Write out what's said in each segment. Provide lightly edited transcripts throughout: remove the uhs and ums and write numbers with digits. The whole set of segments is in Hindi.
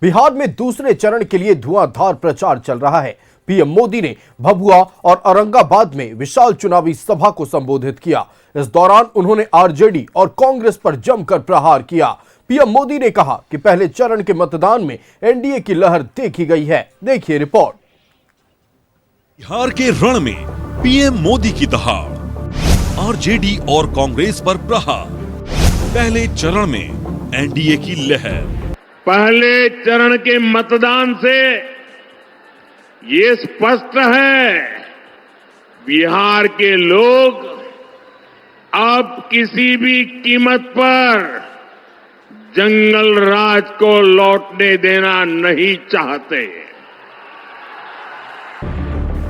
बिहार में दूसरे चरण के लिए धुआंधार प्रचार चल रहा है। पीएम मोदी ने भभुआ और औरंगाबाद में विशाल चुनावी सभा को संबोधित किया। इस दौरान उन्होंने आरजेडी और कांग्रेस पर जमकर प्रहार किया। पीएम मोदी ने कहा कि पहले चरण के मतदान में एनडीए की लहर देखी गई है। देखिए रिपोर्ट। बिहार के रण में पीएम मोदी की दहाड़, आरजेडी और कांग्रेस पर प्रहार। पहले चरण में एनडीए की लहर। पहले चरण के मतदान से ये स्पष्ट है, बिहार के लोग अब किसी भी कीमत पर जंगल राज को लौटने देना नहीं चाहते।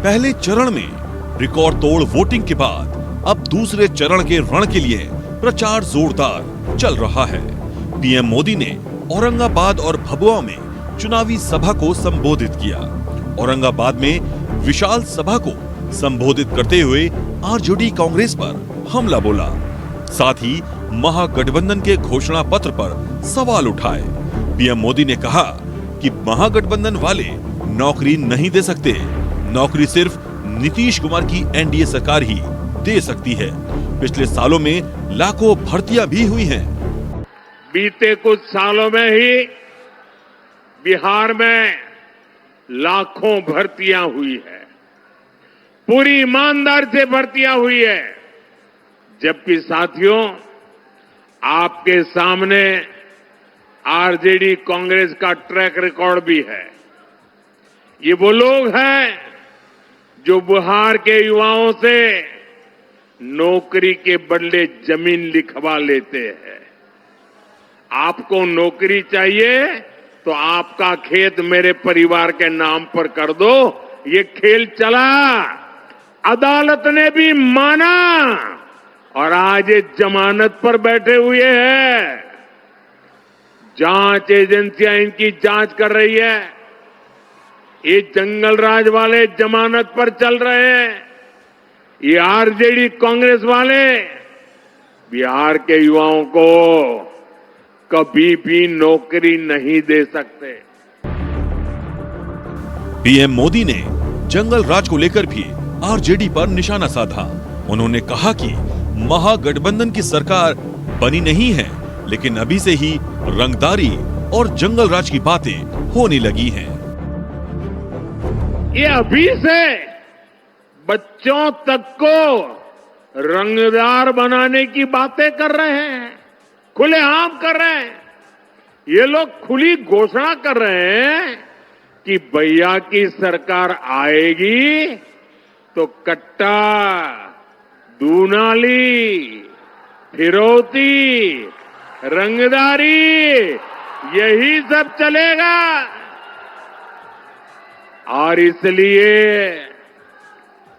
पहले चरण में रिकॉर्ड तोड़ वोटिंग के बाद अब दूसरे चरण के रण के लिए प्रचार जोरदार चल रहा है। पीएम मोदी ने औरंगाबाद और भभुआ में चुनावी सभा को संबोधित किया। औरंगाबाद में विशाल सभा को संबोधित करते हुए आरजेडी कांग्रेस पर हमला बोला। साथ ही महागठबंधन के घोषणा पत्र पर सवाल उठाए। पीएम मोदी ने कहा कि महागठबंधन वाले नौकरी नहीं दे सकते, नौकरी सिर्फ नीतीश कुमार की एनडीए सरकार ही दे सकती है। पिछले सालों में लाखों भर्तियां भी हुई हैं। बीते कुछ सालों में ही बिहार में लाखों भर्तियां हुई है, पूरी ईमानदारी से भर्तियां हुई है। जबकि साथियों, आपके सामने आरजेडी कांग्रेस का ट्रैक रिकॉर्ड भी है। ये वो लोग हैं जो बिहार के युवाओं से नौकरी के बदले जमीन लिखवा लेते हैं। आपको नौकरी चाहिए तो आपका खेत मेरे परिवार के नाम पर कर दो। ये खेल चला, अदालत ने भी माना और आज ये जमानत पर बैठे हुए हैं। जांच एजेंसियां इनकी जांच कर रही है। ये जंगल राज वाले जमानत पर चल रहे हैं। ये आरजेडी कांग्रेस वाले बिहार के युवाओं को कभी भी नौकरी नहीं दे सकते। पीएम मोदी ने जंगल राज को लेकर भी आरजेडी पर निशाना साधा। उन्होंने कहा कि महागठबंधन की सरकार बनी नहीं है, लेकिन अभी से ही रंगदारी और जंगल राज की बातें होने लगी हैं। ये अभी से बच्चों तक को रंगदार बनाने की बातें कर रहे हैं, खुलेआम कर रहे हैं। ये लोग खुली घोषणा कर रहे हैं कि भैया की सरकार आएगी तो कट्टा, दूनाली, फिरौती, रंगदारी यही सब चलेगा। और इसलिए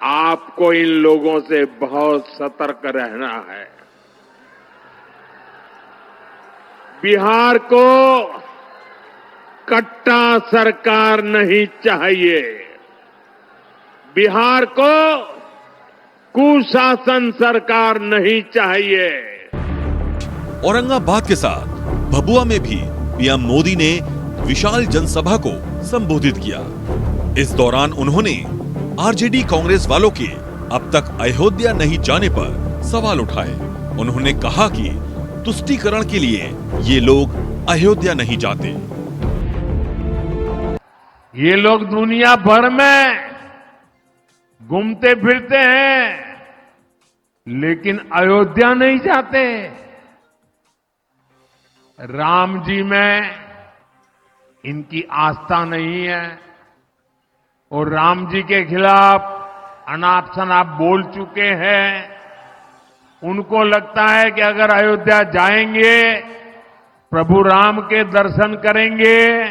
आपको इन लोगों से बहुत सतर्क रहना है। बिहार को कट्टा सरकार नहीं चाहिए। बिहार को कुशासन सरकार नहीं चाहिए। औरंगाबाद के साथ भभुआ में भी पीएम मोदी ने विशाल जनसभा को संबोधित किया। इस दौरान उन्होंने आरजेडी कांग्रेस वालों के अब तक अयोध्या नहीं जाने पर सवाल उठाए। उन्होंने कहा कि तुष्टीकरण के लिए ये लोग अयोध्या नहीं जाते। ये लोग दुनिया भर में घूमते फिरते हैं, लेकिन अयोध्या नहीं जाते। राम जी में इनकी आस्था नहीं है और राम जी के खिलाफ अनाप शनाप बोल चुके हैं। उनको लगता है कि अगर अयोध्या जाएंगे, प्रभु राम के दर्शन करेंगे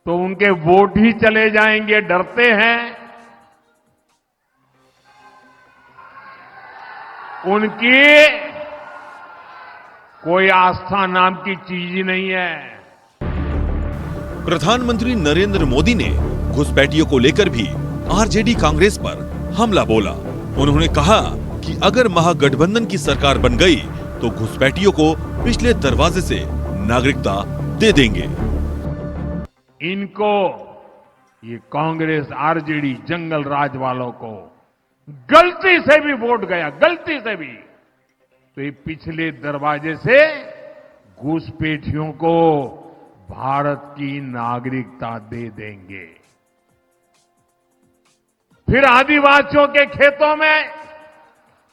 तो उनके वोट ही चले जाएंगे, डरते हैं। उनकी कोई आस्था नाम की चीज ही नहीं है। प्रधानमंत्री नरेंद्र मोदी ने घुसपैठियों को लेकर भी आरजेडी कांग्रेस पर हमला बोला। उन्होंने कहा कि अगर महागठबंधन की सरकार बन गई तो घुसपैठियों को पिछले दरवाजे से नागरिकता दे देंगे। इनको, ये कांग्रेस आरजेडी जंगल राज वालों को गलती से भी वोट गया, गलती से भी, तो ये पिछले दरवाजे से घुसपैठियों को भारत की नागरिकता दे देंगे। फिर आदिवासियों के खेतों में,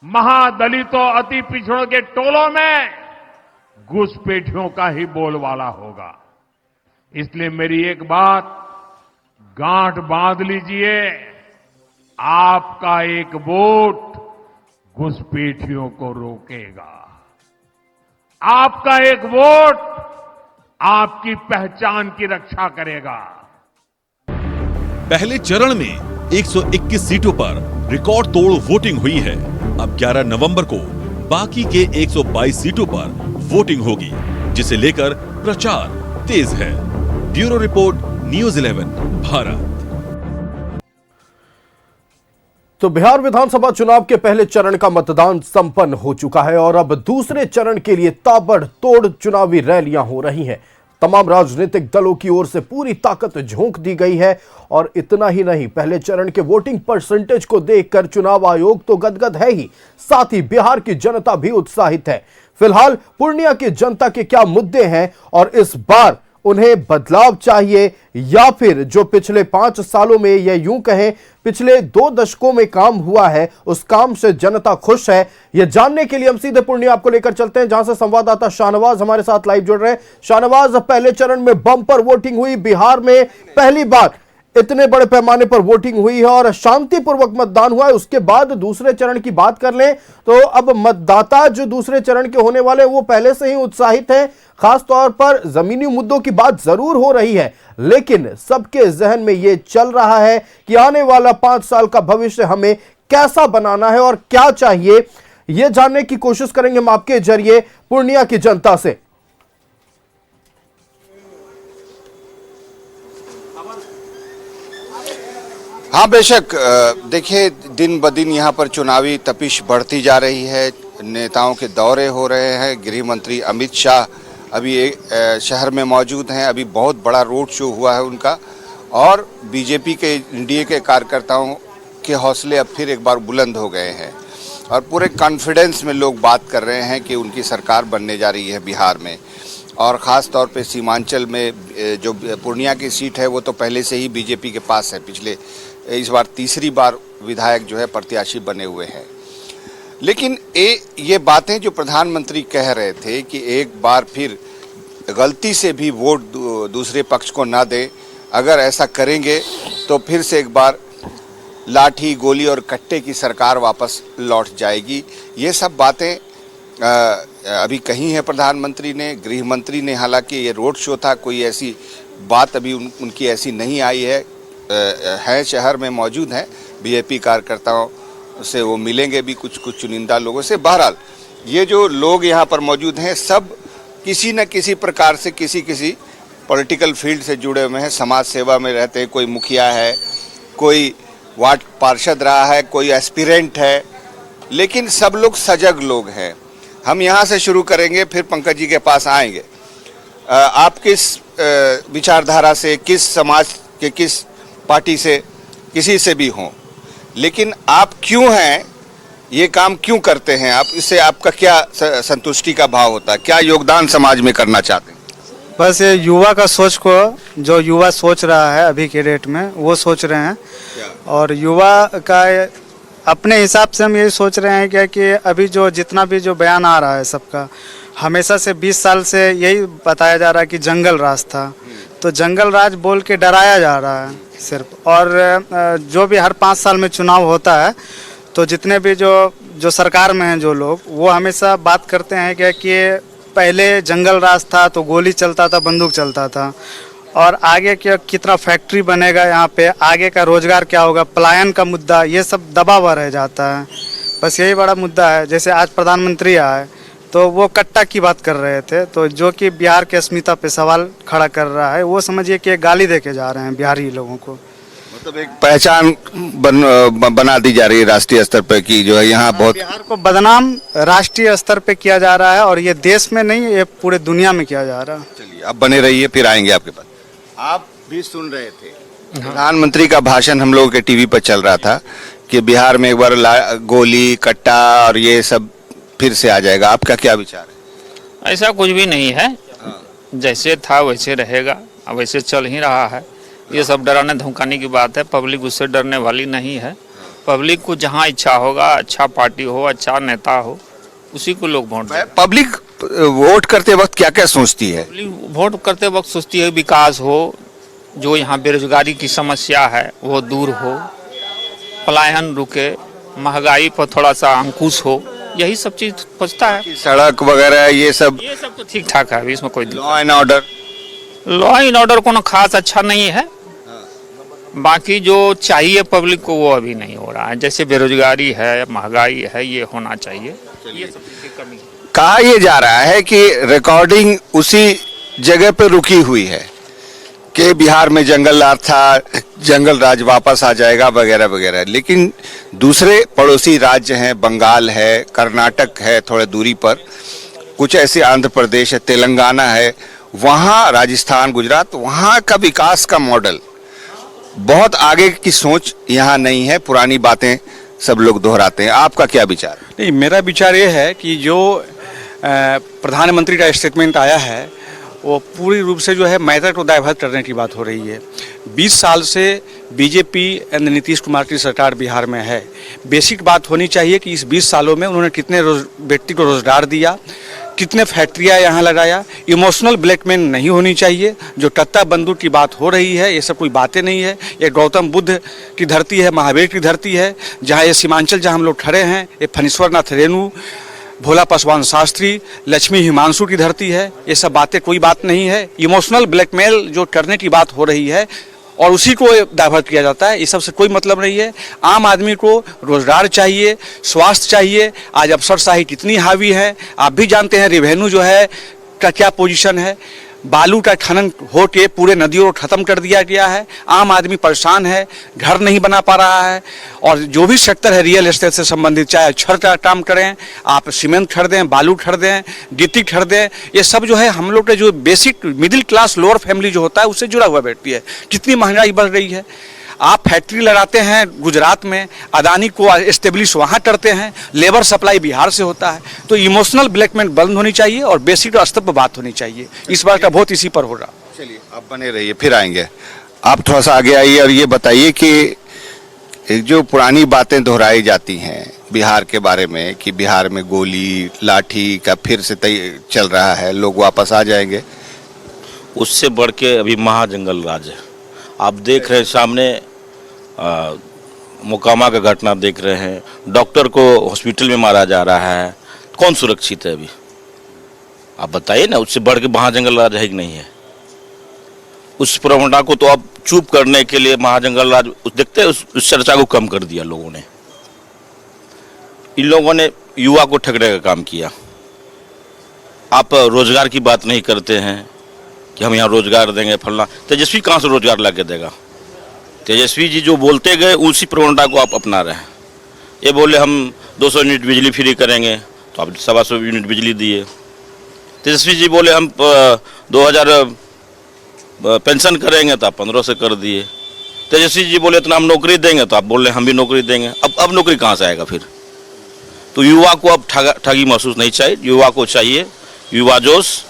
महादलितों, अति पिछड़ों के टोलों में घुसपैठियों का ही बोलबाला होगा। इसलिए मेरी एक बात गांठ बांध लीजिए, आपका एक वोट घुसपैठियों को रोकेगा। आपका एक वोट आपकी पहचान की रक्षा करेगा। पहले चरण में 121 सीटों पर रिकॉर्ड तोड़ वोटिंग हुई है। अब 11 नवंबर को बाकी के 122 सीटों पर वोटिंग होगी, जिसे लेकर प्रचार तेज है। Bureau report, news 11 Bharat. तो बिहार विधानसभा चुनाव के पहले चरण का मतदान संपन्न हो चुका है और अब दूसरे चरण के लिए ताबड़तोड़ चुनावी रैलियां हो रही हैं। तमाम राजनीतिक दलों की ओर से पूरी ताकत झोंक दी गई है और इतना ही नहीं, पहले चरण के वोटिंग परसेंटेज को देखकर चुनाव आयोग तो गदगद है ही, साथ ही बिहार की जनता भी उत्साहित है। फिलहाल पूर्णिया की जनता के क्या मुद्दे हैं और इस बार उन्हें बदलाव चाहिए या फिर जो पिछले 5 सालों में या यूं कहें पिछले 2 दशकों में काम हुआ है उस काम से जनता खुश है, यह जानने के लिए हम सीधे पूर्णिया आपको लेकर चलते हैं, जहां से संवाददाता शाहनवाज हमारे साथ लाइव जुड़ रहे हैं। शाहनवाज, पहले चरण में बम्पर वोटिंग हुई, बिहार में पहली बार इतने बड़े पैमाने पर वोटिंग हुई है और शांतिपूर्वक मतदान हुआ है। उसके बाद दूसरे चरण की बात कर लें तो अब मतदाता जो दूसरे चरण के होने वाले वो पहले से ही उत्साहित हैं। खास तौर पर जमीनी मुद्दों की बात जरूर हो रही है, लेकिन सबके जहन में ये चल रहा है कि आने वाला 5 साल का भविष्य हमें कैसा बनाना है और क्या चाहिए, ये जानने की कोशिश करेंगे हम आपके जरिए पूर्णिया की जनता से। हाँ, बेशक देखिए, दिन ब दिन यहाँ पर चुनावी तपिश बढ़ती जा रही है। नेताओं के दौरे हो रहे हैं। गृह मंत्री अमित शाह अभी शहर में मौजूद हैं। अभी बहुत बड़ा रोड शो हुआ है उनका, और बीजेपी के एनडीए के कार्यकर्ताओं के हौसले अब फिर एक बार बुलंद हो गए हैं और पूरे कॉन्फिडेंस में लोग बात कर रहे हैं कि उनकी सरकार बनने जा रही है बिहार में। और ख़ास तौर पे सीमांचल में जो पूर्णिया की सीट है वो तो पहले से ही बीजेपी के पास है। पिछले इस बार तीसरी बार विधायक जो है प्रत्याशी बने हुए हैं। लेकिन ये बातें जो प्रधानमंत्री कह रहे थे कि एक बार फिर गलती से भी वोट दूसरे पक्ष को ना दें, अगर ऐसा करेंगे तो फिर से एक बार लाठी, गोली और कट्टे की सरकार वापस लौट जाएगी। ये सब बातें अभी कही है प्रधानमंत्री ने, गृह मंत्री ने। हालांकि ये रोड शो था, कोई ऐसी बात अभी उनकी ऐसी नहीं आई है शहर में मौजूद हैं। बीजेपी कार्यकर्ताओं से वो मिलेंगे भी, कुछ चुनिंदा लोगों से। बहरहाल ये जो लोग यहाँ पर मौजूद हैं सब किसी न किसी प्रकार से किसी पॉलिटिकल फील्ड से जुड़े हुए हैं, समाज सेवा में रहते हैं। कोई मुखिया है, कोई वार्ड पार्षद रहा है, कोई एस्पिरेंट है, लेकिन सब लोग सजग लोग हैं। हम यहाँ से शुरू करेंगे, फिर पंकज जी के पास आएंगे। आप किस विचारधारा से, किस समाज के, किस पार्टी से, किसी से भी हों, लेकिन आप क्यों हैं, ये काम क्यों करते हैं आप, इससे आपका क्या संतुष्टि का भाव होता है, क्या योगदान समाज में करना चाहते हैं? बस ये युवा का सोच को, जो युवा सोच रहा है अभी के डेट में, वो सोच रहे हैं। और युवा का अपने हिसाब से हम यही सोच रहे हैं क्या कि अभी जो जितना भी जो बयान आ रहा है सबका, हमेशा से 20 साल से यही बताया जा रहा है कि जंगल राज था, तो जंगल राज बोल के डराया जा रहा है सिर्फ। और जो भी हर 5 साल में चुनाव होता है तो जितने भी जो सरकार में हैं जो लोग, वो हमेशा बात करते हैं क्या कि पहले जंगल राज था तो गोली चलता था, बंदूक चलता था, और आगे क्या कितना फैक्ट्री बनेगा यहाँ पे, आगे का रोजगार क्या होगा, पलायन का मुद्दा, ये सब दबा हुआ रह जाता है। बस यही बड़ा मुद्दा है। जैसे आज प्रधानमंत्री आए तो वो कट्टा की बात कर रहे थे, तो जो कि बिहार के अस्मिता पे सवाल खड़ा कर रहा है, वो समझिए कि एक गाली दे के जा रहे हैं बिहारी लोगों को। मतलब एक पहचान बना दी जा रही है राष्ट्रीय स्तर पर कि जो है यहाँ बहुत, बिहार को बदनाम राष्ट्रीय स्तर पे किया जा रहा है, और ये देश में नहीं, ये पूरे दुनिया में किया जा रहा है। चलिए आप बने रहिए, फिर आएंगे आपके पास। आप भी सुन रहे थे प्रधानमंत्री का भाषण, हम लोगों के टीवी पर चल रहा था कि बिहार में एक बार गोली कट्टा और ये सब फिर से आ जाएगा। आपका क्या विचार है? ऐसा कुछ भी नहीं है, जैसे था वैसे रहेगा, अब वैसे चल ही रहा है। ये सब डराने धमकाने की बात है, पब्लिक उससे डरने वाली नहीं है। पब्लिक को जहाँ इच्छा होगा, अच्छा पार्टी हो, अच्छा नेता हो, उसी को लोग वोट दें। पब्लिक वोट करते वक्त क्या क्या सोचती है? पब्लिक वोट करते वक्त सोचती है विकास हो, जो यहाँ बेरोजगारी की समस्या है वो दूर हो, पलायन रुके, महंगाई पर थोड़ा सा अंकुश हो, यही सब चीज सोचता है। सड़क वगैरह ये सब तो ठीक ठाक है, अभी इसमें कोई law and order, law and order कोनो खास अच्छा नहीं है। बाकी जो चाहिए पब्लिक को वो अभी नहीं हो रहा है, जैसे बेरोजगारी है, महंगाई है, ये होना चाहिए। ये सब चीज की कमी है। कहा यह जा रहा है कि रिकॉर्डिंग उसी जगह पे रुकी हुई है कि बिहार में जंगल राज था, जंगल राज वापस आ जाएगा वगैरह वगैरह, लेकिन दूसरे पड़ोसी राज्य हैं, बंगाल है, कर्नाटक है, थोड़े दूरी पर कुछ ऐसे, आंध्र प्रदेश है, तेलंगाना है, वहाँ राजस्थान, गुजरात, वहाँ का विकास का मॉडल बहुत आगे की सोच यहाँ नहीं है। पुरानी बातें सब लोग दोहराते हैं। आपका क्या विचार? नहीं, मेरा विचार ये है कि जो प्रधानमंत्री का स्टेटमेंट आया है वो पूरी रूप से जो है मैटर को डाइवर्ट करने की बात हो रही है। 20 साल से बीजेपी एंड नीतीश कुमार की सरकार बिहार में है। बेसिक बात होनी चाहिए कि इस 20 सालों में उन्होंने कितने व्यक्ति को रोजगार दिया, कितने फैक्ट्रियाँ यहाँ लगाया। इमोशनल ब्लैकमेल नहीं होनी चाहिए। जो टत्ता बंदूक की बात हो रही है, ये सब कोई बातें नहीं है। ये गौतम बुद्ध की धरती है, महावीर की धरती है। जहाँ ये सीमांचल जहाँ हम लोग खड़े हैं, ये फणीश्वर नाथ रेणु, भोला पासवान शास्त्री, लक्ष्मी हिमांशु की धरती है। ये सब बातें कोई बात नहीं है। इमोशनल ब्लैकमेल जो करने की बात हो रही है और उसी को डाइवर्ट किया जाता है, इस सब से कोई मतलब नहीं है। आम आदमी को रोजगार चाहिए, स्वास्थ्य चाहिए। आज अफसरशाही कितनी हावी है, आप भी जानते हैं। रेवेन्यू जो है का क्या पोजीशन है, बालू का खनन हो के पूरे नदियों को खत्म कर दिया गया है। आम आदमी परेशान है, घर नहीं बना पा रहा है। और जो भी सेक्टर है रियल एस्टेट से संबंधित, चाहे छड़ का काम करें, आप सीमेंट खरीदें, बालू खरीदें, गिट्टी खरीदें, ये सब जो है हम लोग के जो basic middle class lower family जो होता है उससे जुड़ा हुआ बैठती है। कितनी महंगाई बढ़ रही है। आप फैक्ट्री लगाते हैं गुजरात में, अदानी को एस्टेब्लिश वहाँ करते हैं, लेबर सप्लाई बिहार से होता है। तो इमोशनल ब्लैकमेल बंद होनी चाहिए और बेसिक स्तर पर बात होनी चाहिए। इस बार का वोट इसी पर होगा। चलिए आप बने रहिए, फिर आएंगे। आप थोड़ा सा आगे आइए और ये बताइए कि जो पुरानी बातें दोहराई जाती हैं बिहार के बारे में कि बिहार में गोली लाठी का फिर से चल रहा है, लोग वापस आ जाएंगे, उससे बढ़ के अभी महाजंगल राज है। आप देख रहे हैं सामने मोकामा का घटना देख रहे हैं, डॉक्टर को हॉस्पिटल में मारा जा रहा है। कौन सुरक्षित है अभी? आप बताइए ना। उससे बढ़ के महाजंगल राज है कि नहीं है? उस प्रवणता को तो अब चुप करने के लिए महाजंगल राज देखते हैं, उस चर्चा को कम कर दिया लोगों ने। इन लोगों ने युवा को ठगने का काम किया। आप रोजगार की बात नहीं करते हैं कि हम यहाँ रोजगार देंगे फलना। तेजस्वी कहाँ से रोजगार ला के देगा? तेजस्वी जी जो बोलते गए उसी प्रवणता को आप अपना रहे हैं। ये बोले हम 200 यूनिट बिजली फ्री करेंगे, तो आप 125 यूनिट बिजली दिए। तेजस्वी जी बोले हम 2000 पेंशन करेंगे, तो आप 1500 कर दिए। तेजस्वी जी बोले इतना हम नौकरी देंगे, तो आप बोल रहे हम भी नौकरी देंगे। अब नौकरी कहाँ से आएगा फिर? तो युवा को अब ठगी महसूस नहीं चाहिए। युवा को चाहिए युवा जोश,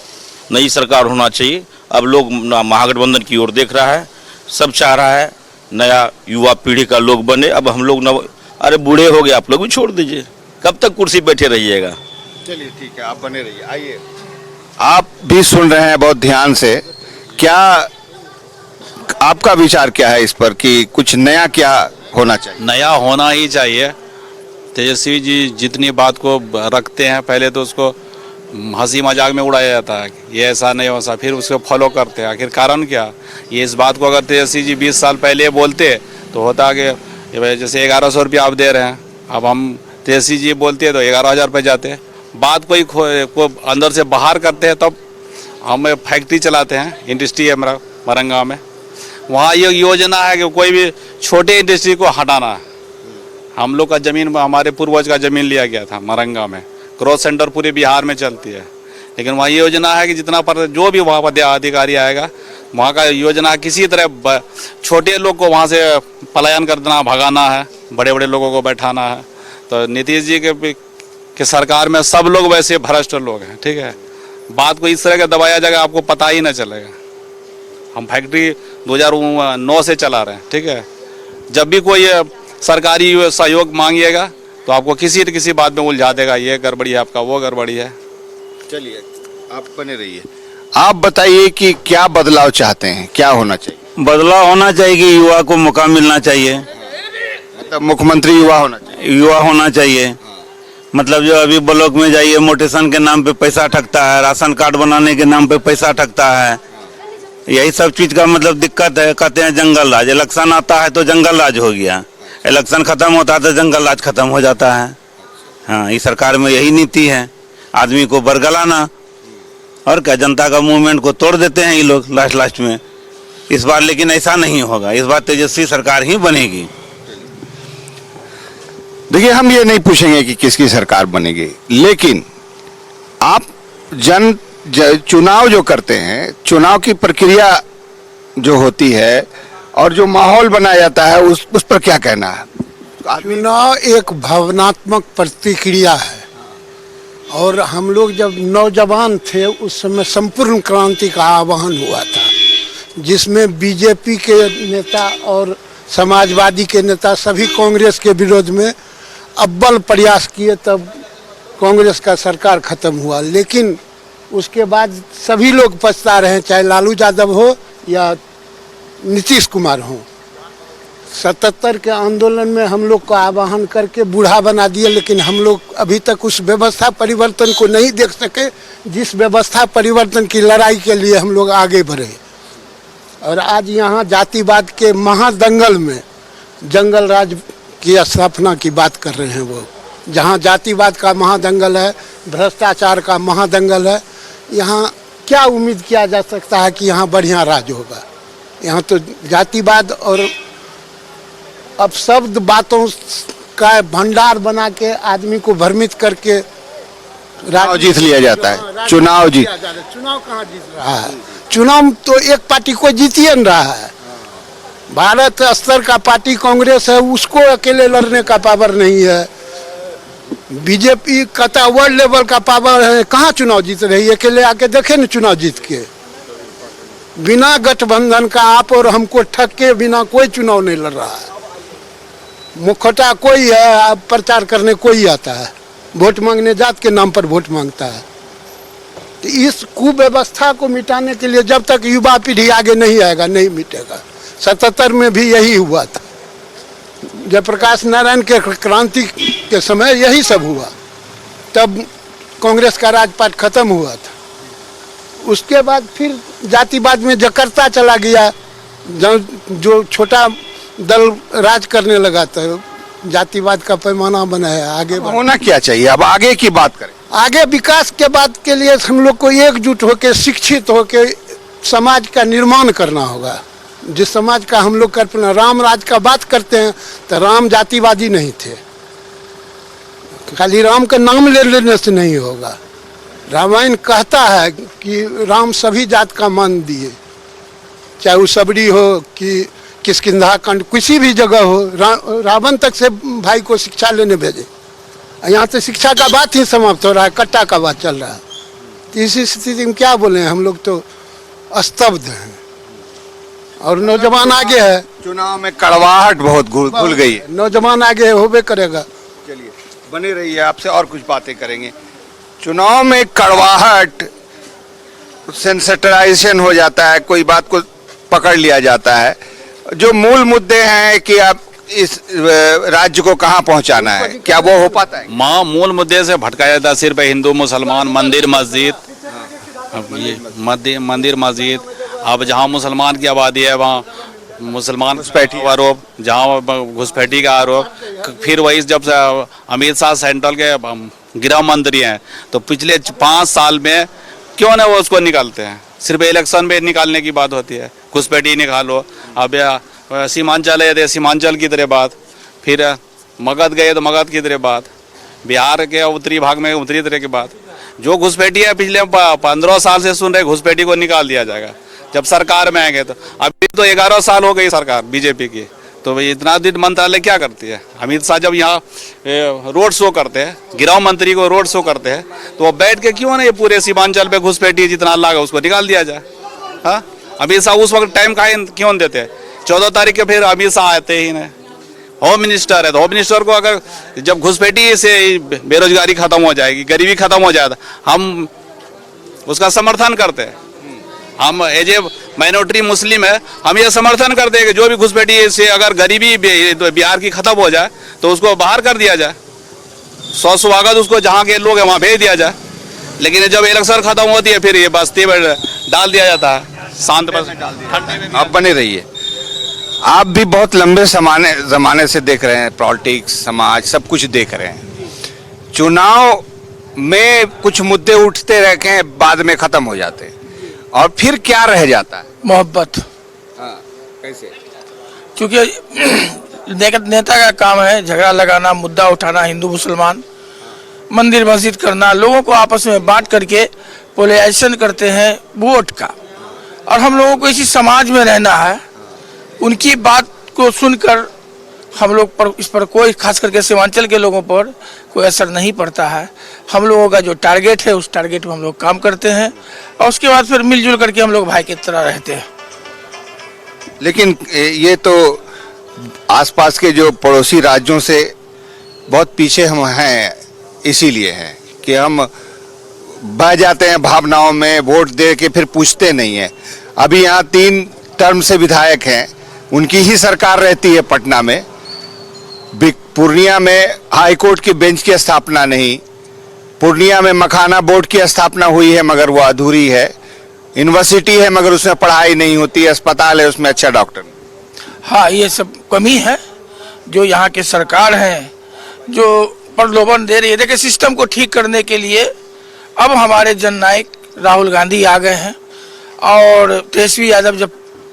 नई सरकार होना चाहिए। अब लोग महागठबंधन की ओर देख रहा है, सब चाह रहा है नया युवा पीढ़ी का लोग बने। अब हम लोग अरे बूढ़े हो गए, आप लोग भी छोड़ दीजिए, कब तक कुर्सी बैठे रहिएगा? चलिए ठीक है, आप बने रहिए। आइए, आप भी सुन रहे हैं बहुत ध्यान से। क्या आपका विचार क्या है इस पर कि कुछ नया क्या होना चाहिए? नया होना ही चाहिए। तेजस्वी जी जितनी बात को रखते हैं, पहले तो उसको हंसी मजाक में उड़ाया जाता है, ये ऐसा नहीं वैसा, फिर उसको फॉलो करते हैं। आखिर कारण क्या? ये इस बात को अगर तेजस्वी जी 20 साल पहले बोलते तो होता कि जैसे 1100 रुपया आप दे रहे हैं, अब हम तेजस्वी जी बोलते तो 11,000 रुपये जाते। बात को अंदर से बाहर करते हैं, तब हम फैक्ट्री चलाते हैं, इंडस्ट्री है मेरा मरंगा में। वहाँ ये योजना है कि कोई भी छोटे इंडस्ट्री को हटाना है। हम लोग का ज़मीन, हमारे पूर्वज का ज़मीन लिया गया था मरंगा में। क्रॉस सेंटर पूरे बिहार में चलती है, लेकिन वहाँ ये योजना है कि जितना पर जो भी वहाँ पर अधिकारी आएगा वहाँ का योजना किसी तरह छोटे लोग को वहाँ से पलायन कर देना, भगाना है, बड़े बड़े लोगों को बैठाना है। तो नीतीश जी के सरकार में सब लोग वैसे भ्रष्ट लोग हैं, ठीक है। बात को इस तरह का दबाया जाएगा, आपको पता ही ना चलेगा। हम फैक्ट्री 2009 से चला रहे हैं, ठीक है। जब भी कोई सरकारी सहयोग मांगिएगा तो आपको किसी न किसी बात में उलझा देगा, ये गड़बड़ी है आपका, वो गड़बड़ी है। चलिए आप बने रहिए। आप बताइए कि क्या बदलाव चाहते हैं, क्या होना चाहिए? बदलाव होना चाहिए कि युवा को मौका मिलना चाहिए, मतलब मुख्यमंत्री युवा होना चाहिए। युवा होना चाहिए। मतलब जो अभी ब्लॉक में जाइए, मोटेशन के नाम पे पैसा ठगता है, राशन कार्ड बनाने के नाम पे पैसा ठगता है, यही सब चीज का मतलब दिक्कत है। कहते हैं जंगल राज, इलेक्शन आता है तो जंगल राज हो गया, इलेक्शन खत्म होता है तो जंगल राज खत्म हो जाता है। हाँ, इस सरकार में यही नीति है, आदमी को बरगलाना और क्या, जनता का मूवमेंट को तोड़ देते हैं ये लोग लास्ट में। इस बार लेकिन ऐसा नहीं होगा, इस बार तेजस्वी सरकार ही बनेगी। देखिए, हम ये नहीं पूछेंगे कि किसकी सरकार बनेगी, लेकिन आप चुनाव जो करते हैं, चुनाव की प्रक्रिया जो होती है और जो माहौल बनाया जाता है, उस पर क्या कहना है? चुनाव एक भावनात्मक प्रतिक्रिया है और हम लोग जब नौजवान थे उस समय संपूर्ण क्रांति का आह्वान हुआ था, जिसमें बीजेपी के नेता और समाजवादी के नेता सभी कांग्रेस के विरोध में अव्वल प्रयास किए, तब कांग्रेस का सरकार खत्म हुआ। लेकिन उसके बाद सभी लोग पछता रहे हैं, चाहे लालू यादव हो या नीतीश कुमार हो। 77 के आंदोलन में हम लोग को आह्वान करके बूढ़ा बना दिए, लेकिन हम लोग अभी तक उस व्यवस्था परिवर्तन को नहीं देख सके, जिस व्यवस्था परिवर्तन की लड़ाई के लिए हम लोग आगे बढ़े। और आज यहाँ जातिवाद के महादंगल में जंगल राज की स्थापना की बात कर रहे हैं वो, जहाँ जातिवाद का महादंगल है, भ्रष्टाचार का महादंगल है। यहाँ क्या उम्मीद किया जा सकता है कि यहाँ बढ़िया राज होगा? यहाँ तो जातिवाद और अपशब्द बातों का भंडार बना के आदमी को भ्रमित करके चुनाव जीत लिया जाता है। चुनाव कहाँ जीत रहा है? चुनाव तो एक पार्टी को जीतिए न रहा है। भारत स्तर का पार्टी कांग्रेस है, उसको अकेले लड़ने का पावर नहीं है। बीजेपी कहता वर्ल्ड लेवल का पावर है, कहाँ चुनाव जीत रही है? अकेले आके देखे न चुनाव जीत के। बिना गठबंधन का आप और हमको ठग के बिना कोई चुनाव नहीं लड़ रहा है। मुखौटा कोई है, प्रचार करने कोई आता है, वोट मांगने जात के नाम पर वोट मांगता है। तो इस कुव्यवस्था को मिटाने के लिए जब तक युवा पीढ़ी आगे नहीं आएगा, नहीं मिटेगा। 77 में भी यही हुआ था, जयप्रकाश नारायण के क्रांति के समय यही सब हुआ, तब कांग्रेस का राजपाट खत्म हुआ था। उसके बाद फिर जातिवाद में जकरता चला गया, जो छोटा दल राज करने लगा तो जातिवाद का पैमाना बनाया। आगे होना क्या चाहिए? अब आगे की बात करें। आगे विकास के बात के लिए हम लोग को एकजुट होकर, शिक्षित होकर समाज का निर्माण करना होगा। जिस समाज का हम लोग कल्पना राम राज का बात करते हैं, तो राम जातिवादी नहीं थे। खाली राम का नाम ले लेने से नहीं होगा। रामायण कहता है कि राम सभी जात का मान दिए, चाहे वो सबरी हो कि किष्किंधा खंड, किसी भी जगह हो। रावण तक से भाई को शिक्षा लेने भेजे। यहाँ तो शिक्षा का बात ही समाप्त हो रहा है, कट्टा का बात चल रहा है। तो इसी स्थिति में क्या बोले, हम लोग तो स्तब्ध हैं और नौजवान आगे है। चुनाव में कड़वाहट बहुत घुल गई है, नौजवान आगे होबे करेगा। चलिए बने रहिए, आपसे और कुछ बातें करेंगे। चुनाव में कड़वाहट, सेंसिटाइजेशन हो जाता है, कोई बात को पकड़ लिया जाता है। जो मूल मुद्दे हैं कि आप इस राज्य को कहाँ पहुँचाना है, क्या वो हो पाता है? मूल मुद्दे से भटकाया जाता है। सिर्फ हिंदू मुसलमान, मंदिर मस्जिद, ये मंदिर मस्जिद। अब जहाँ मुसलमान की आबादी है वहाँ मुसलमान घुसपैठी आरोप, जहाँ घुसपैठी का आरोप। फिर वही जब अमित शाह सेंट्रल के गृह मंत्री हैं, तो पिछले 5 साल में क्यों ना वो उसको निकालते हैं? सिर्फ इलेक्शन में निकालने की बात होती है, घुसपैठी निकालो। अब सीमांचल है तो सीमांचल की तरह बात, फिर मगध गए तो मगध की तरह बात, बिहार के उत्तरी भाग में उत्तरी तरह की बात। जो घुसपैठी है पिछले 15 साल से सुन रहे, घुसपैठी को निकाल दिया जाएगा। जब सरकार में आएंगे तो अभी तो 11 साल हो गई सरकार बीजेपी की, तो भाई इतना दिन मंत्रालय क्या करती है। अमित शाह जब यहाँ रोड शो करते हैं, गृह मंत्री को रोड शो करते हैं, तो वो बैठ के क्यों नहीं पूरे सीमांचल पे घुसपैठी जितना लागा उसको निकाल दिया जाए। हाँ, अमित शाह उस वक्त टाइम क्यों देते हैं। 14 तारीख के फिर अमित शाह आते ही नहीं। होम मिनिस्टर है तो होम मिनिस्टर को अगर जब घुसपैठी से बेरोजगारी खत्म हो जाएगी, गरीबी खत्म हो जाएगा, हम उसका समर्थन करते हैं। हम एज ए माइनॉरिटी मुस्लिम है, हम ये समर्थन करते हैं कि जो भी घुसपैठी से अगर गरीबी बिहार की खत्म हो जाए तो उसको बाहर कर दिया जाए, स्वागत उसको जहाँ के लोग हैं वहाँ भेज दिया जाए। लेकिन जब इलेक्शन खत्म होती है फिर ये बस्ती में डाल दिया जाता है, शांत पर। आप बने रहिए। आप भी बहुत लंबे जमाने से देख रहे हैं, पॉलिटिक्स, समाज, सब कुछ देख रहे हैं। चुनाव में कुछ मुद्दे उठते रहते हैं, बाद में खत्म हो जाते हैं, और फिर क्या रह जाता है? मोहब्बत। हाँ, कैसे? क्योंकि नेता का काम है झगड़ा लगाना, मुद्दा उठाना, हिंदू मुसलमान, मंदिर मस्जिद करना, लोगों को आपस में बांट करके पोलराइजेशन करते हैं वोट का। और हम लोगों को इसी समाज में रहना है, उनकी बात को सुनकर हम लोग पर, इस पर कोई, खास करके सीमांचल के लोगों पर कोई असर नहीं पड़ता है। हम लोगों का जो टारगेट है उस टारगेट में हम लोग काम करते हैं और उसके बाद फिर मिलजुल करके हम लोग भाई की तरह रहते हैं। लेकिन ये तो आसपास के जो पड़ोसी राज्यों से बहुत पीछे हम हैं, इसीलिए हैं कि हम बह जाते हैं भावनाओं में, वोट दे के फिर पूछते नहीं हैं। अभी यहाँ 3 टर्म से विधायक हैं, उनकी ही सरकार रहती है पटना में। पूर्णिया में हाई कोर्ट की बेंच की स्थापना नहीं, पूर्णिया में मखाना बोर्ड की स्थापना हुई है मगर वो अधूरी है, यूनिवर्सिटी है मगर उसमें पढ़ाई नहीं होती, अस्पताल है उसमें अच्छा डॉक्टर। हाँ, ये सब कमी है जो यहाँ के सरकार हैं जो प्रलोभन दे रही है। देखिए, सिस्टम को ठीक करने के लिए अब हमारे जननायक राहुल गांधी आ गए हैं और तेजस्वी यादव जब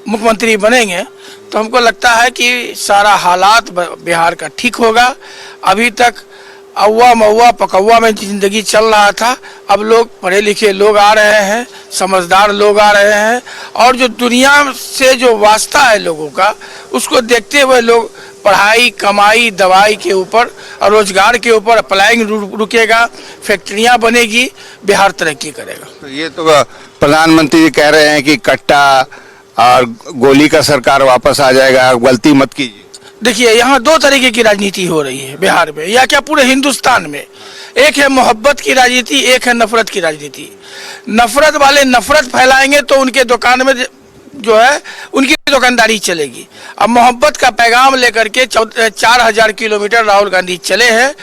मुख्यमंत्री बनेंगे तो हमको लगता है कि सारा हालात बिहार का ठीक होगा। अभी तक अव्वा मव्वा पकव्वा में जिंदगी चल रहा था, अब लोग पढ़े लिखे लोग आ रहे हैं, समझदार लोग आ रहे हैं, और जो दुनिया से जो वास्ता है लोगों का उसको देखते हुए लोग पढ़ाई, कमाई, दवाई के ऊपर और रोजगार के ऊपर अप्लाइंग रुकेगा, फैक्ट्रियां बनेगी, बिहार तरक्की करेगा। तो ये तो प्रधानमंत्री जी कह रहे हैं कि कट्टा और गोली का सरकार वापस आ जाएगा, गलती मत कीजिए। देखिए, यहाँ 2 तरीके की राजनीति हो रही है बिहार में, या क्या पूरे हिंदुस्तान में। एक है मोहब्बत की राजनीति, एक है नफरत की राजनीति। नफरत वाले नफरत फैलाएंगे तो उनके दुकान में जो है उनकी दुकानदारी चलेगी। अब मोहब्बत का पैगाम लेकर के 4000 किलोमीटर राहुल गांधी चले हैं,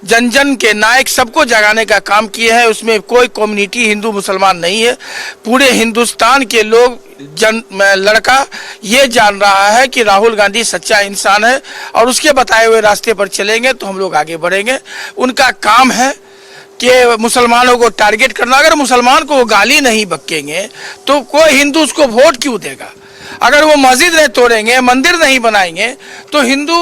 जन जन के नायक सबको जगाने का काम किए हैं। उसमें कोई कम्युनिटी हिंदू मुसलमान नहीं है, पूरे हिंदुस्तान के लोग लड़का ये जान रहा है कि राहुल गांधी सच्चा इंसान है और उसके बताए हुए रास्ते पर चलेंगे तो हम लोग आगे बढ़ेंगे। उनका काम है कि मुसलमानों को टारगेट करना। अगर मुसलमान को वो गाली नहीं बकेंगे तो कोई हिंदू उसको वोट क्यों देगा? अगर वो मस्जिद नहीं तोड़ेंगे, मंदिर नहीं बनाएंगे तो हिंदू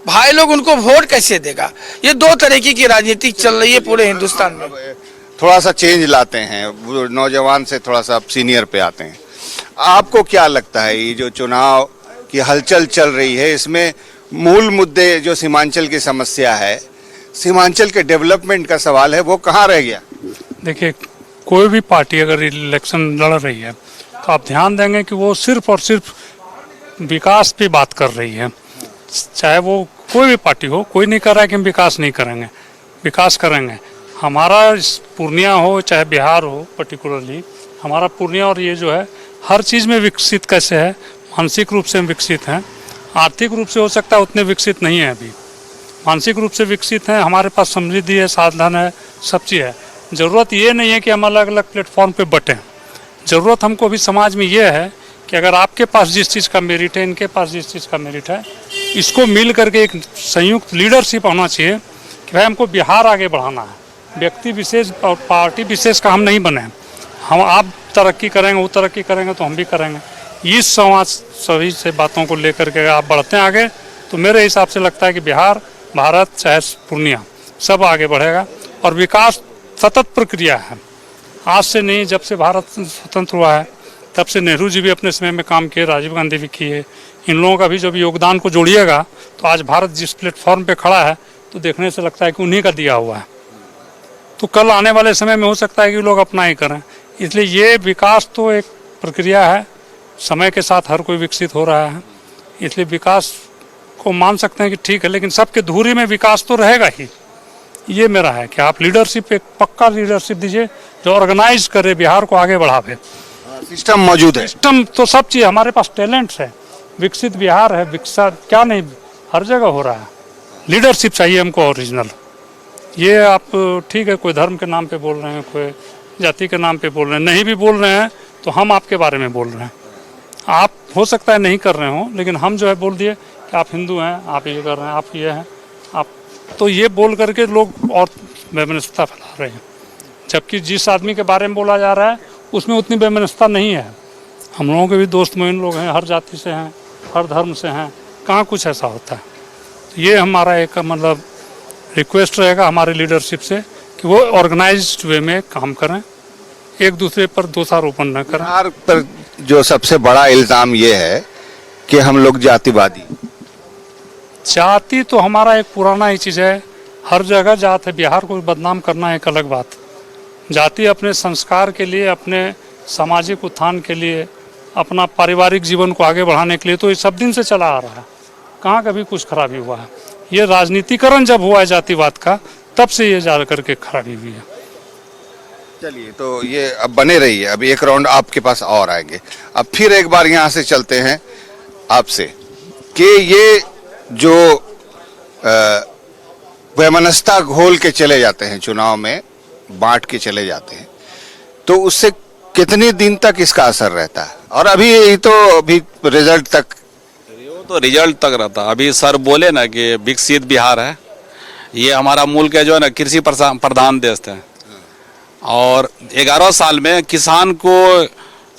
भाई लोग उनको वोट कैसे देगा? ये 2 तरीके की राजनीति चल रही है पूरे हिंदुस्तान में। थोड़ा सा चेंज लाते हैं, वो नौजवान से थोड़ा सा सीनियर पे आते हैं। आपको क्या लगता है ये जो चुनाव की हलचल चल रही है, इसमें मूल मुद्दे जो सीमांचल की समस्या है, सीमांचल के डेवलपमेंट का सवाल है, वो कहाँ रह गया? देखिए, कोई भी पार्टी अगर इलेक्शन लड़ रही है तो आप ध्यान देंगे कि वो सिर्फ और सिर्फ विकास पे बात कर रही है। चाहे वो कोई भी पार्टी हो, कोई नहीं कर रहा है कि हम विकास नहीं करेंगे, विकास करेंगे। हमारा पूर्णिया हो चाहे बिहार हो, पर्टिकुलरली हमारा पूर्णिया और ये जो है हर चीज़ में विकसित कैसे है, मानसिक रूप से हम विकसित हैं, आर्थिक रूप से हो सकता है उतने विकसित नहीं है अभी, मानसिक रूप से विकसित हैं। हमारे पास समृद्धि है, साधन है, सब चीज़ है। ज़रूरत ये नहीं है कि हम अलग अलग प्लेटफॉर्म पे बटें। ज़रूरत हमको भी समाज में ये है कि अगर आपके पास जिस चीज़ का मेरिट है, इनके पास जिस चीज़ का मेरिट है, इसको मिल करके एक संयुक्त लीडरशिप होना चाहिए कि भाई हमको बिहार आगे बढ़ाना है। व्यक्ति विशेष और पार्टी विशेष का हम नहीं बने। हम आप तरक्की करेंगे, वो तरक्की करेंगे तो हम भी करेंगे। इस समाज सभी से बातों को लेकर के आप बढ़ते हैं आगे, तो मेरे हिसाब से लगता है कि बिहार, भारत चाहे पूर्णिया सब आगे बढ़ेगा। और विकास सतत प्रक्रिया है, आज से नहीं, जब से भारत स्वतंत्र हुआ है तब से नेहरू जी भी अपने समय में काम किए, राजीव गांधी भी किए। इन लोगों का भी जब योगदान को जोड़िएगा तो आज भारत जिस प्लेटफॉर्म पे खड़ा है तो देखने से लगता है कि उन्हीं का दिया हुआ है। तो कल आने वाले समय में हो सकता है कि लोग अपना ही करें। इसलिए ये विकास तो एक प्रक्रिया है, समय के साथ हर कोई विकसित हो रहा है। इसलिए विकास को मान सकते हैं कि ठीक है, लेकिन सबके धुरी में विकास तो रहेगा ही। ये मेरा है कि आप लीडरशिप, एक पक्का लीडरशिप दीजिए जो ऑर्गेनाइज करे, बिहार को आगे बढ़ावे। सिस्टम मौजूद है, सिस्टम तो सब चीज़, हमारे पास टैलेंट्स है, विकसित बिहार है, विकसित क्या नहीं हर जगह हो रहा है। लीडरशिप चाहिए हमको ओरिजिनल। ये आप ठीक है, कोई धर्म के नाम पे बोल रहे हैं, कोई जाति के नाम पे बोल रहे हैं, नहीं भी बोल रहे हैं तो हम आपके बारे में बोल रहे हैं। आप हो सकता है नहीं कर रहे हो, लेकिन हम जो है बोल दिए कि आप हिंदू हैं, आप ये कर रहे हैं, आप ये हैं, आप, तो ये बोल करके लोग और वैमनस्यता फैला रहे हैं। जबकि जिस आदमी के बारे में बोला जा रहा है उसमें उतनी वैमनस्यता नहीं है। हम लोगों के भी दोस्त मोइन लोग हैं, हर जाति से हैं, हर धर्म से हैं, कहाँ कुछ ऐसा होता है। तो ये हमारा एक मतलब रिक्वेस्ट रहेगा हमारे लीडरशिप से कि वो ऑर्गेनाइज्ड वे में काम करें, एक दूसरे पर दोषारोपण न करें। बिहार पर जो सबसे बड़ा इल्जाम ये है कि हम लोग जातिवादी। जाति तो हमारा एक पुराना ही चीज़ है, हर जगह जात है। बिहार को बदनाम करना एक अलग बात। जाति अपने संस्कार के लिए, अपने सामाजिक उत्थान के लिए, अपना पारिवारिक जीवन को आगे बढ़ाने के लिए तो ये सब दिन से चला आ रहा है। कहाँ कभी कुछ खराबी हुआ है? ये राजनीतिकरण जब हुआ है जातिवाद का, तब से ये जा करके खराबी हुई है। चलिए, तो ये अब बने रहिए, अभी एक राउंड आपके पास और आएंगे। अब फिर एक बार यहाँ से चलते हैं आपसे कि ये जो वैमनस्यता घोल के चले जाते हैं, चुनाव में बांट के चले जाते हैं, तो उससे कितने दिन तक इसका असर रहता है? और अभी तो अभी रिजल्ट तक, तो रिजल्ट तक रहता। अभी सर बोले ना कि विकसित बिहार है, ये हमारा मुल्क है जो है ना कृषि प्रधान देश है, और 11 साल में किसान को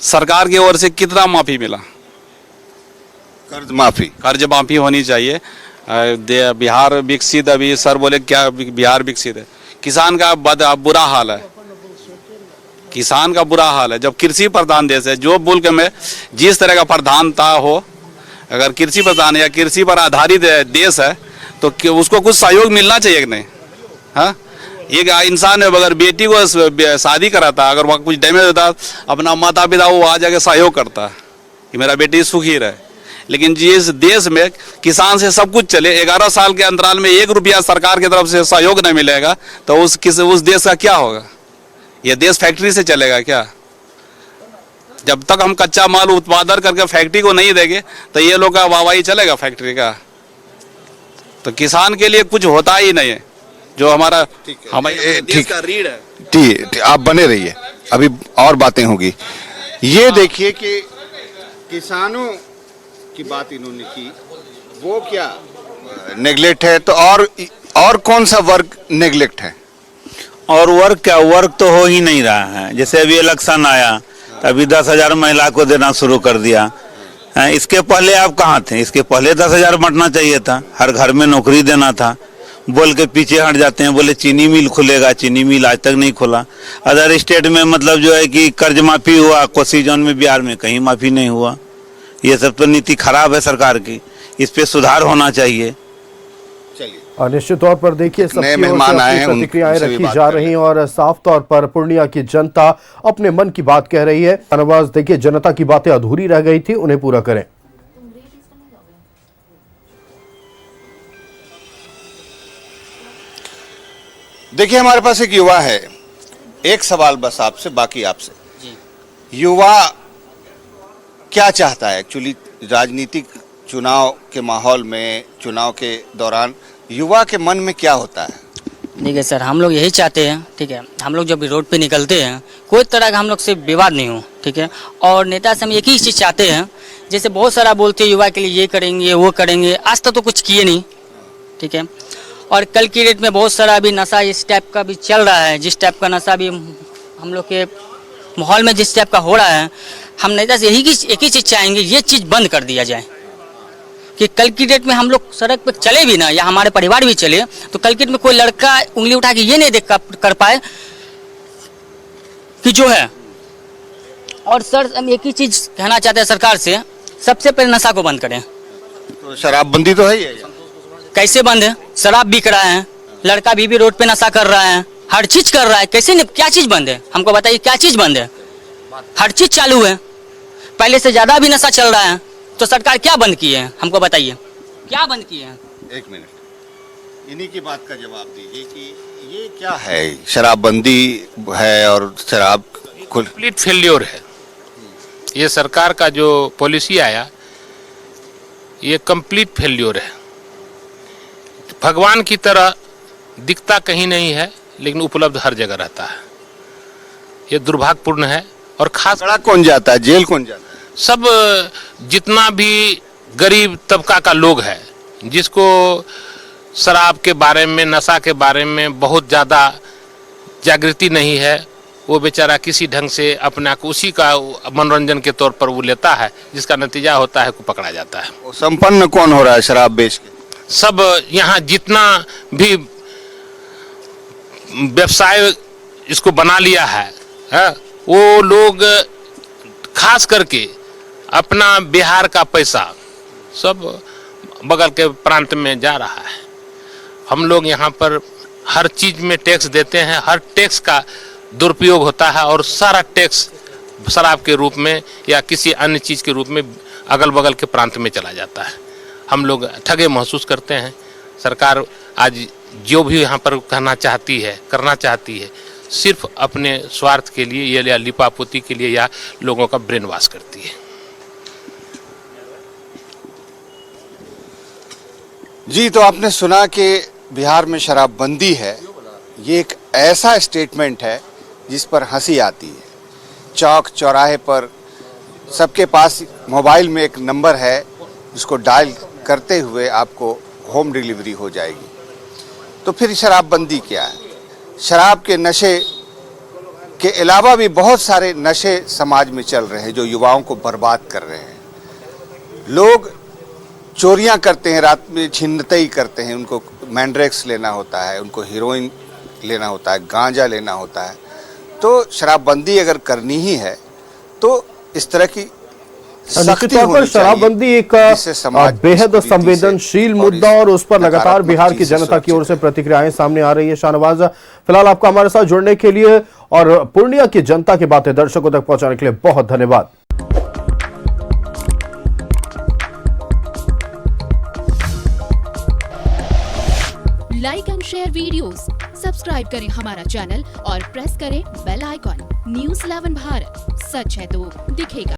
सरकार की ओर से कितना माफी मिला? कर्ज माफी होनी चाहिए। बिहार विकसित, अभी सर बोले क्या बिहार विकसित है? किसान का बुरा हाल है, किसान का बुरा हाल है। जब कृषि प्रधान देश है, जो मुल्क में जिस तरह का प्रधानता हो, अगर कृषि प्रधान या कृषि पर आधारित देश है तो उसको कुछ सहयोग मिलना चाहिए कि नहीं? हाँ, एक इंसान अगर बेटी को शादी कराता, अगर वहाँ कुछ डैमेज होता, अपना माता पिता वो आ जाके सहयोग करता कि मेरा बेटी सुखी रहे। लेकिन जिस देश में किसान से सब कुछ चले, 11 साल के अंतराल में 1 रुपया सरकार की तरफ से सहयोग नहीं मिलेगा तो उस देश का क्या होगा? ये देश फैक्ट्री से चलेगा क्या? जब तक हम कच्चा माल उत्पादन करके फैक्ट्री को नहीं देंगे तो ये लोग का वाहवाही चलेगा फैक्ट्री का? तो किसान के लिए कुछ होता ही नहीं है, जो हमारा हमारे देश का रीढ़ है। ठीक, आप बने रहिए, अभी और बातें होगी। ये देखिए कि किसानों की बात इन्होंने की, वो क्या नेग्लेक्ट है? तो और कौन सा वर्ग नेग्लेक्ट है? और वर्ग क्या, वर्ग तो हो ही नहीं रहा है। जैसे अभी इलेक्शन आया, अभी 10,000 महिला को देना शुरू कर दिया। इसके पहले आप कहाँ थे? इसके पहले 10,000 बांटना चाहिए था, हर घर में नौकरी देना था। बोल के पीछे हट जाते हैं, बोले चीनी मिल खुलेगा, चीनी मिल आज तक नहीं खुला। अदर स्टेट में मतलब जो है कि कर्ज माफी हुआ, कोसी जोन में, बिहार में कहीं माफी नहीं हुआ। ये सब तो नीति खराब है सरकार की, इस पे सुधार होना चाहिए। निश्चित तौर पर देखिए सबकी मेहमान आए हैं, प्रतिक्रियाएं रखी जा रही और साफ तौर पर पूर्णिया की जनता अपने मन की बात कह रही है। नवाज, देखिए जनता की बातें अधूरी रह गई थी, उन्हें पूरा करें। देखिए, हमारे पास एक युवा है, एक सवाल बस आपसे, बाकी आपसे। युवा क्या चाहता है एक्चुअली राजनीतिक चुनाव के माहौल में, चुनाव के दौरान युवा के मन में क्या होता है? ठीक है सर, हम लोग यही चाहते हैं, ठीक है, हम लोग जब भी रोड पे निकलते हैं कोई तरह का हम लोग से विवाद नहीं हो, ठीक है। और नेता से हम एक ही चीज़ चाहते हैं, जैसे बहुत सारा बोलते हैं युवा के लिए ये करेंगे वो करेंगे, आज तक तो कुछ किए नहीं, ठीक है। और कल की डेट में बहुत सारा अभी नशा इस टाइप का भी चल रहा है, जिस टाइप का नशा भी हम लोग के माहौल में जिस टाइप का हो रहा है, हम नेता से एक ही चीज़ चाहेंगे, ये चीज़ बंद कर दिया जाए कि कल की डेट में हम लोग सड़क पे चले भी ना, या हमारे परिवार भी चले, तो कल की डेट में कोई लड़का उंगली उठा के ये नहीं देख कर पाए कि जो है और सर हम एक ही चीज कहना चाहते हैं सरकार से, सबसे पहले नशा को बंद करें। तो शराबबंदी तो है ही है। कैसे बंद है? शराब बिक रहा है, लड़का भी रोड पे नशा कर रहा है, हर चीज कर रहा है। कैसे नहीं, क्या चीज बंद है? हमको बताइए क्या चीज बंद है? हर चीज चालू है, पहले से ज्यादा भी नशा चल रहा है। तो सरकार क्या बंद की है? हमको बताइए क्या बंद की है? एक मिनट, इन्हीं की बात का जवाब दीजिए कि ये क्या है? शराबबंदी है और शराब कंप्लीट फेल्योर है। ये सरकार का जो पॉलिसी आया ये कंप्लीट फेल्योर है। भगवान की तरह दिखता कहीं नहीं है लेकिन उपलब्ध हर जगह रहता है। ये दुर्भाग्यपूर्ण है। और खास कौन जाता है, जेल कौन जाता है? सब जितना भी गरीब तबका का लोग है, जिसको शराब के बारे में, नशा के बारे में बहुत ज़्यादा जागृति नहीं है, वो बेचारा किसी ढंग से अपना को उसी का मनोरंजन के तौर पर वो लेता है, जिसका नतीजा होता है को पकड़ा जाता है। संपन्न कौन हो रहा है शराब बेच के? सब यहाँ जितना भी व्यवसाय इसको बना लिया है, वो लोग खास करके अपना बिहार का पैसा सब बगल के प्रांत में जा रहा है। हम लोग यहाँ पर हर चीज में टैक्स देते हैं, हर टैक्स का दुरुपयोग होता है और सारा टैक्स शराब के रूप में या किसी अन्य चीज के रूप में अगल बगल के प्रांत में चला जाता है। हम लोग ठगे महसूस करते हैं। सरकार आज जो भी यहाँ पर कहना चाहती है, करना चाहती है, सिर्फ अपने स्वार्थ के लिए या लिपापोती के लिए या लोगों का ब्रेन वॉश करती है। जी, तो आपने सुना कि बिहार में शराबबंदी है। ये एक ऐसा स्टेटमेंट है जिस पर हंसी आती है। चौक चौराहे पर सबके पास मोबाइल में एक नंबर है जिसको डायल करते हुए आपको होम डिलीवरी हो जाएगी। तो फिर शराबबंदी क्या है? शराब के नशे के अलावा भी बहुत सारे नशे समाज में चल रहे हैं जो युवाओं को बर्बाद कर रहे हैं। लोग चोरियां करते हैं, रात में छिनतई करते हैं, उनको मैंड्रेक्स लेना होता है, उनको हीरोइन लेना होता है, गांजा लेना होता है। तो शराबबंदी अगर करनी ही है तो इस तरह की निश्चित तौर पर शराबबंदी एक बेहद संवेदनशील मुद्दा और उस पर लगातार बिहार की जनता की ओर से प्रतिक्रियाएं सामने आ रही है। शाहनवाज, फिलहाल आपका हमारे साथ जुड़ने के लिए और पूर्णिया की जनता की बातें दर्शकों तक पहुंचाने के लिए बहुत धन्यवाद। Like and share videos, subscribe करें हमारा चैनल और प्रेस करें बेल आइकॉन। न्यूज़ 11 भारत, सच है तो दिखेगा।